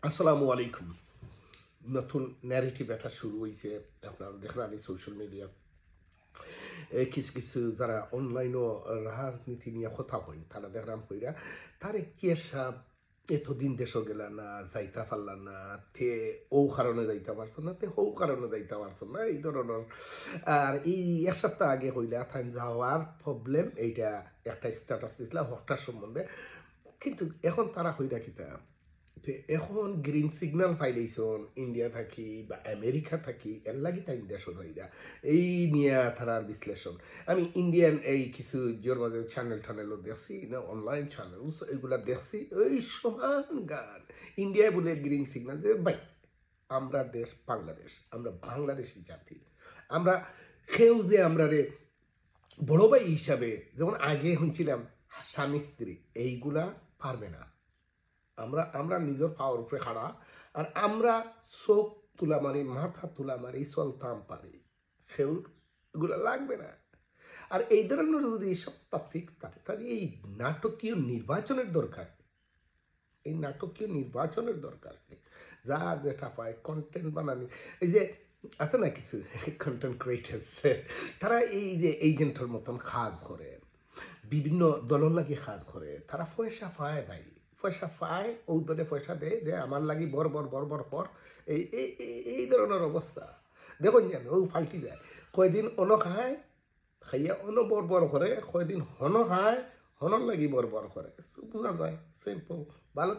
আসসালামু আলাইকুম। নতুন ন্যারেটিভ একটা শুরু হয়েছে। আপনারা দেখলেন সোশ্যাল মিডিয়া কিছু কিছু যারা অনলাইনও রাজনীতি নিয়ে কথা কয় তারা দেখলাম কইরা তার কি সাহ এতদিন দেশও গেলা না যাইতা পারলা না তে ও কারণে যাইতে পারছো না তে হৌ কারণে যাইতে পারছো না এই ধরনের। আর এই এক সপ্তাহ আগে হইলে থান যাওয়ার প্রবলেম এইটা একটা স্ট্যাটাস দিছিল হকটার সম্বন্ধে। কিন্তু এখন তারা হইরা কিতা তে এখন গ্রিন সিগন্যাল পাইলেইছন ইন্ডিয়া থাকি বা আমেরিকা থাকি এর লাগি তাই দেশ যাইরা এই নিয়ে তারার বিশ্লেষণ। আমি ইন্ডিয়ান এই কিছু জোর মাঝে চ্যানেলও দেখছি না অনলাইন চ্যানেলস এগুলা দেখছি ওই সমান গান ইন্ডিয়ায় বলে গ্রিন সিগন্যাল ভাই আমরা দেশ বাংলাদেশ, আমরা বাংলাদেশি জাতি, আমরা কেউ যে আমরা রে বড় ভাই হিসাবে যেমন আগে শুনছিলাম স্বামী স্ত্রী এইগুলা পারবে না। আমরা আমরা নিজের পাওয়ার উপরে খাড়া আর আমরা চোখ তুলা মারি মাথা তুলা মারি চলতাম পারি সেগুলো এগুলো লাগবে না। আর এই ধরনের যদি সপ্তাহ ফিক্স থাকে তাহলে এই নাটকীয় নির্বাচনের দরকার, এই নাটকীয় নির্বাচনের দরকার যার যেটা পায় কন্টেন্ট বানানি। এই যে আছে না কিছু কন্টেন্ট ক্রিয়েটার্স তারা এই যে এজেন্টের মতন কাজ করে, বিভিন্ন দলের লাগি কাজ করে, তারা পয়সা পায় ভাই, পয়সা পায় ও দলে পয়সা দেয় যে আমার লাগি বর কর এই এই এই ধরনের অবস্থা। দেখুন যেন ও ফাল্টি যায়, কয়দিন অন খায় খাইয়া অন বর করে, কয়দিন হন খায় হনর লাগি বর করে, বোঝা যায় সিম্পল। ভালো